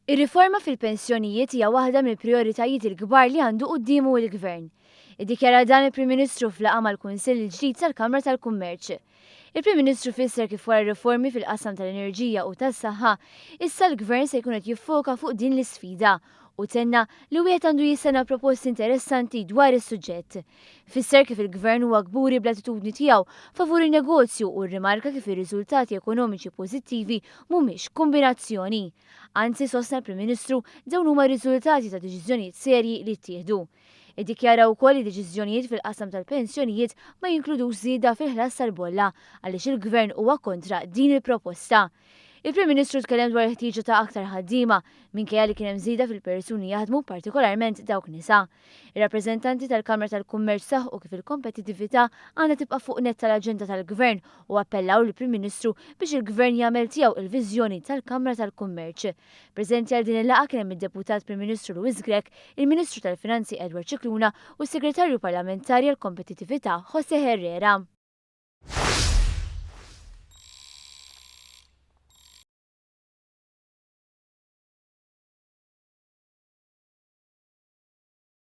Ir-riforma fil-pensjonijiet hija waħda mill-prijoritajiet il-kbar li għandu qudiemu l-Gvern. Iddikjara dan il-Prim Ministru f'laqgħa mal-Kunsill il-ġdid tal-Kamra tal-Kummerċ. Il-Prim Ministru fisser kif wara riformi fil-qasam tal-enerġija u tas-saħħa, issa l-Gvern se jkun qed jiffoka fuq din l-isfida u tenna li wieħed għandu jistenna proposti interessanti dwar is-suġġett. Fisser kif il-Gvern huwa kburi bl-attitudni tiegħu favur in-negozju u rrimarka kif ir-riżultati ekonomiċi pożittivi mhumiex kombinazzjoni. Anzi sostna l-Prim Ministru dawn huma r-riżultati ta' deċiżjonijiet serji li ttieħdu. Iddikjara wkoll li deċiżjonijiet fil-qasam tal-pensjonijiet ma jinkludux żieda fil-ħlas tal-bolla għaliex il-Gvern huwa kontra din il-proposta. Il-Prim Ministru tkellem dwar ħtieġa ta' aktar ħaddiema minkejja li kien hemm żieda fil-persuni jaħdmu partikolarment dawk nisa. Ir-rappreżentanti tal-Kamra tal-Kummerċ saħħu kif il-kompetittività għandha tibqa' fuq nett tal-aġenda tal-Gvern u appellaw lill-Prim Ministru biex il-Gvern jagħmel tiegħu il-viżjoni tal-Kamra tal-Kummerċ. Preżenti għal din il-laqgħa kien hemm id-Deputat Prim Ministru Luis Grech, il-Ministru tal-Finanzi Edward Cicluna u s-Segretarju Parlamentari għall-Kompetittività José Herrera.